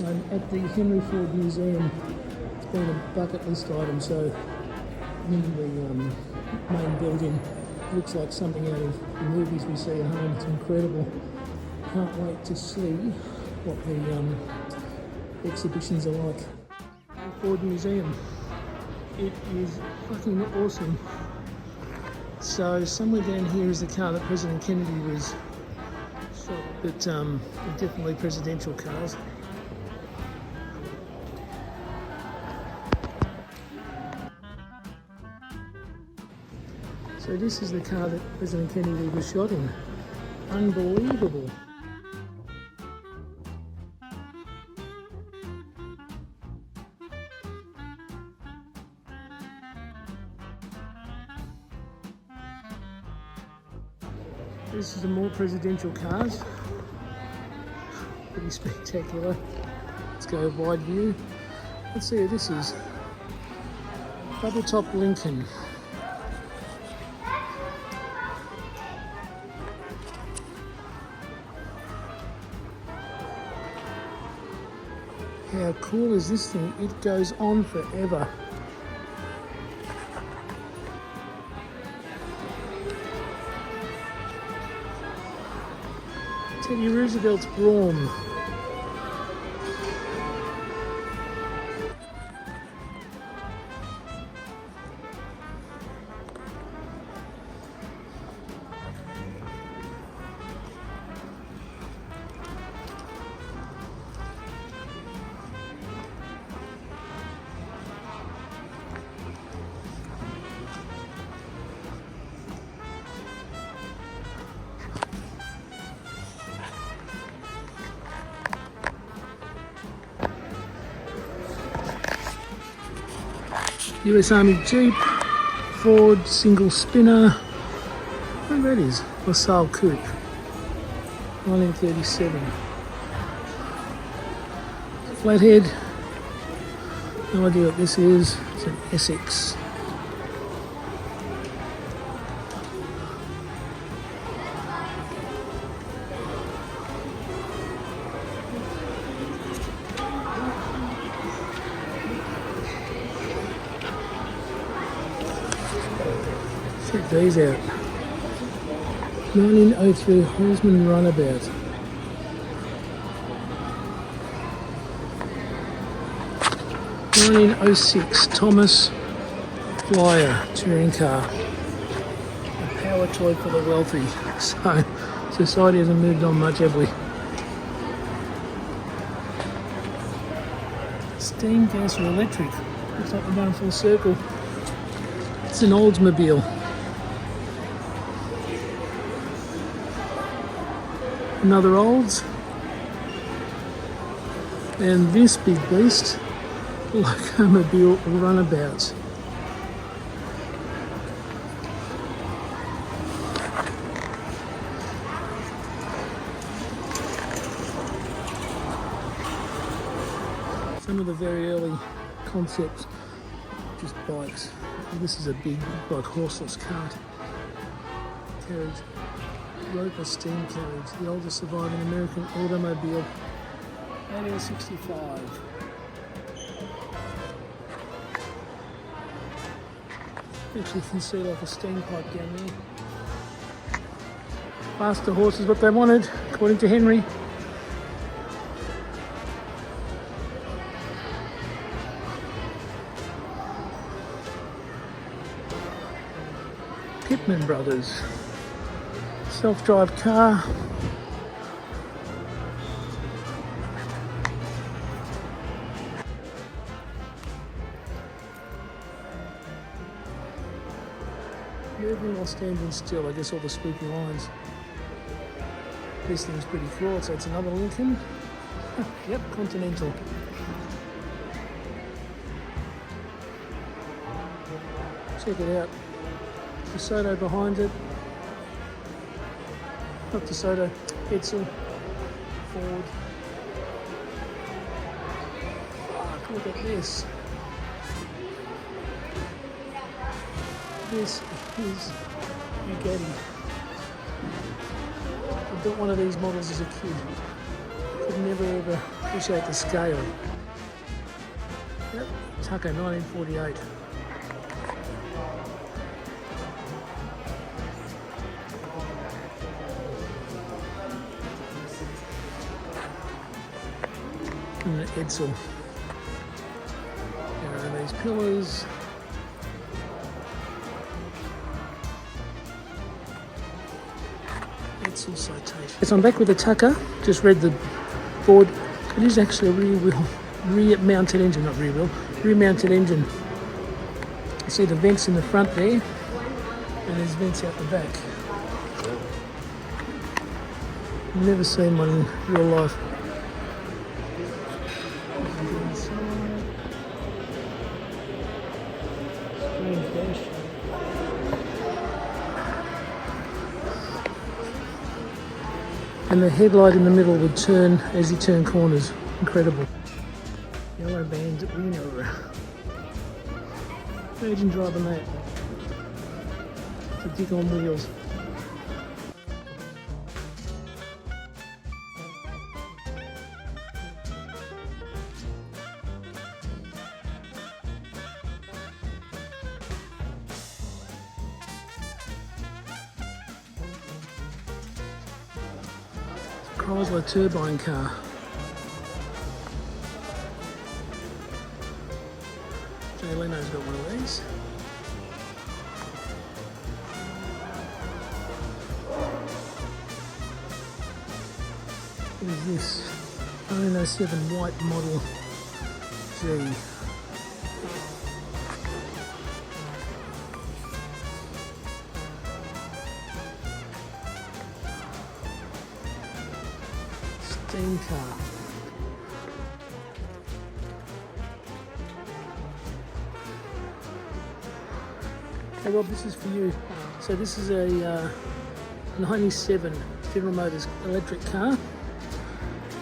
I'm at the Henry Ford Museum. It's been a bucket list item, so in the main building looks like something out of the movies we see at home. It's incredible. Can't wait to see what the exhibitions are like. Ford Museum. It is fucking awesome. So somewhere down here is the car that President Kennedy was shot, but they're definitely presidential cars. So this is the car that President Kennedy was shot in. Unbelievable. This is the more presidential cars. Pretty spectacular. Let's go wide view. Let's see who this is. Double top Lincoln. How cool is this thing? It goes on forever. Teddy Roosevelt's Braum. US Army Jeep, Ford single spinner, what that is, LaSalle Coupe, 1937. Flathead, no idea what this is, it's an Essex. Check these out. 1902 Horseman Runabout. (1906) Thomas Flyer touring car. A power toy for the wealthy. So society hasn't moved on much, have we? Steam, gas or electric. Looks like we're going full circle. It's an Oldsmobile. Another Olds, and this big beast, Locomobile Runabout. Some of the very early concepts, just bikes. This is a big, like horseless cart carriage. Roper steam carriage, the oldest surviving American automobile, 1865. Actually, you can see like a steam pipe down there. Faster horses, what they wanted, according to Henry. Pittman Brothers. Self-drive car. Moving while standing still, I guess all the spooky lines. This thing's pretty cool, so it's another Lincoln. Yep, Continental. Check it out. DeSoto behind it. Not DeSoto, Edsel, Ford. Fuck, look at this. This is Bugatti. I built one of these models as a kid. Could never ever appreciate the scale. Yep, Tucker, 1948. And the Edsel. There are these pillars. Edsel citation. So I'm back with the Tucker. Just read the board. It is actually a rear-mounted engine, not rear wheel, rear-mounted engine. You see the vents in the front there, and there's vents out the back. Never seen one in real life. And the headlight in the middle would turn as you turn corners. Incredible. Yellow bands at Reno. Imagine driving that. It's a dick on wheels. Chrysler turbine car. Jay Leno's got one of these. What is this? 1907 white Model G. Steam car. Hey Rob, this is for you. So this is a 97 General Motors electric car.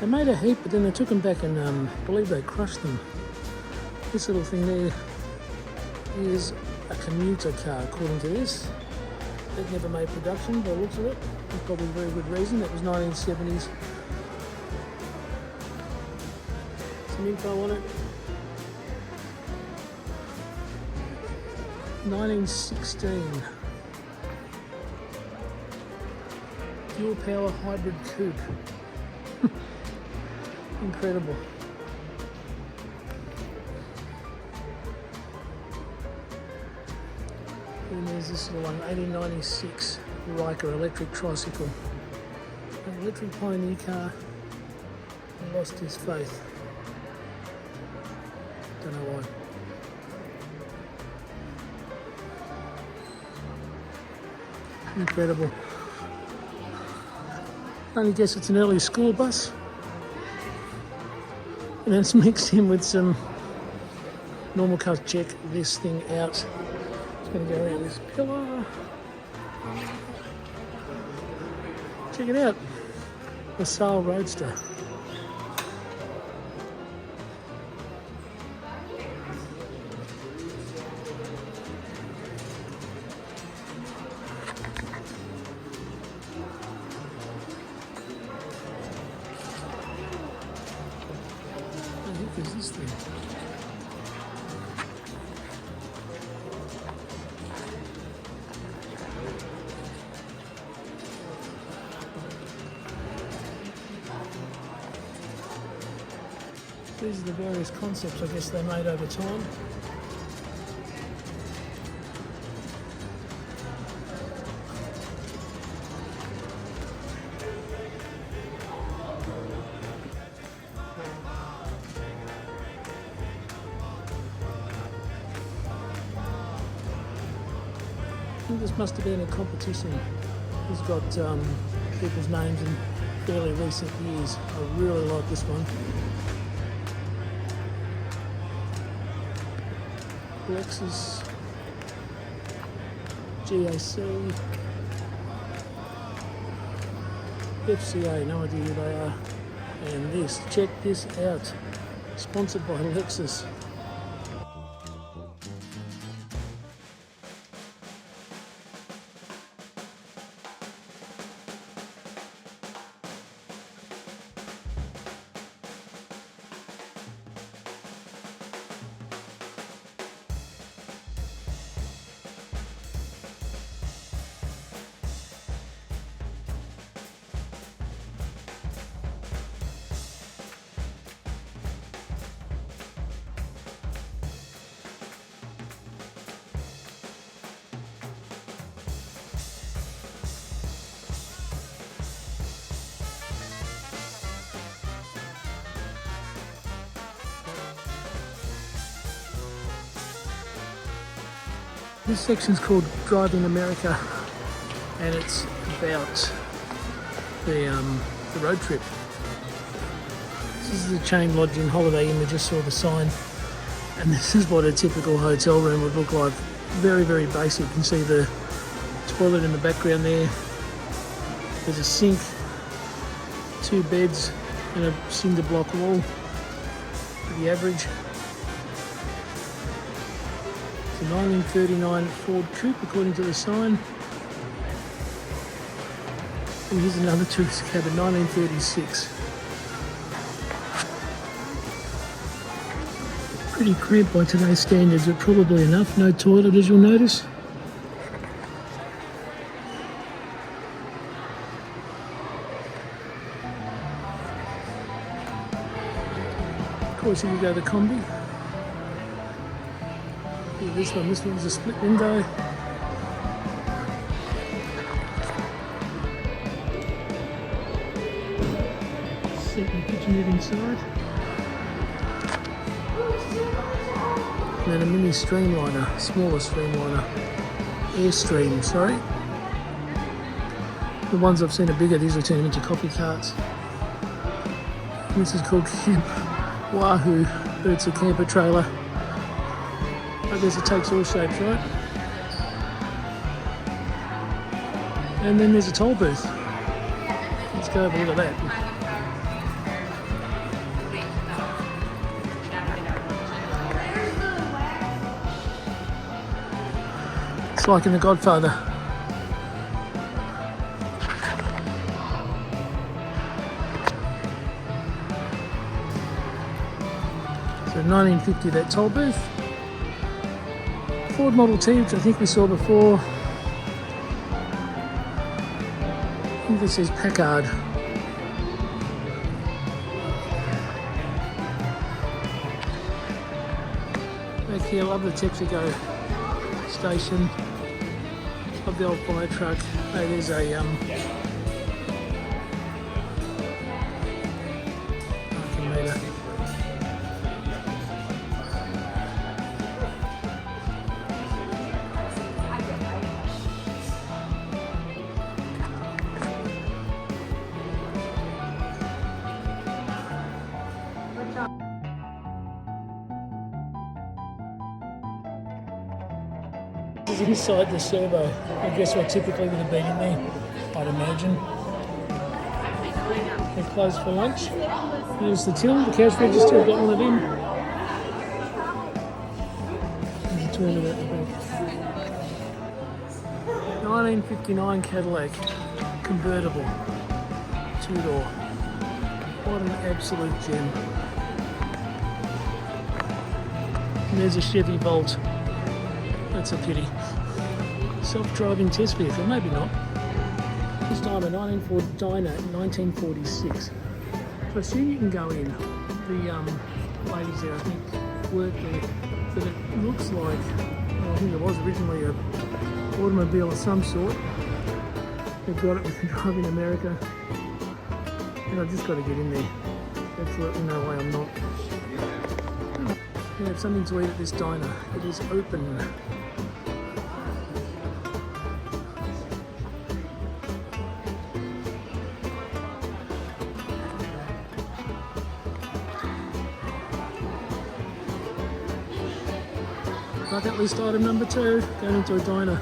They made a heap, but then they took them back and I believe they crushed them. This little thing there is a commuter car, according to this. It never made production by the looks of it. That's probably a very good reason. It was 1970s. Some info on it. 1916. Dual power hybrid coupe. Incredible. And there's this little one, 1896 Riker electric tricycle. An electric pioneer car. He lost his faith. Don't know why. Incredible. I only guess it's an early school bus. And it's mixed in with some normal cars. Check this thing out. It's going to go around this pillar. Check it out. The Sail Roadster. What is this thing? These are the various concepts I guess they made over time. I think this must have been a competition. It's got people's names in fairly recent years. I really like this one. Lexus, GAC, FCA, no idea who they are. And this, check this out, sponsored by Lexus. This section's called Driving America, and it's about the road trip. This is the Chain Lodging Holiday Inn. We just saw the sign, and this is what a typical hotel room would look like. Very, very basic. You can see the toilet in the background there. There's a sink, 2 beds, and a cinder block wall. Pretty average. It's a 1939 Ford Coupe according to the sign. And here's another tourist cabin, 1936. Pretty cramped by today's standards, but probably enough. No toilet, as you'll notice. Of course, here you go, the combi. Yeah, this one's a split window. Second kitchenette inside. And then a mini streamliner, smaller streamliner. Airstream, sorry. The ones I've seen are bigger, these will turn into coffee carts. And this is called Camp Wahoo, but it's a camper trailer. I guess it takes all shapes, right? And then there's a toll booth. Let's go have a look at that. It's like in The Godfather. So 1950, that toll booth. Ford Model T, which I think we saw before. I think this says Packard. Back here, I love the Texaco station. Love the old fire truck. Hey, there's a parking meter. This is inside the servo. I guess what typically would have been in there, I'd imagine. They're closed for lunch. There's the till, the cash register, I've got one of them. There's a toilet at the back. 1959 Cadillac, convertible, 2-door. What an absolute gem. And there's a Chevy Volt. That's a pity. Self-driving test vehicle, maybe not. This time a 1940 Dyna, 1946. So I assume you can go in. The ladies there, I think, work there. But it looks like, well, I think it was originally an automobile of some sort. They've got it with Driving America. And I've just got to get in there. Absolutely no way I'm not. We have something to eat at this diner. It is open. Bucket list item number 2, going into a diner.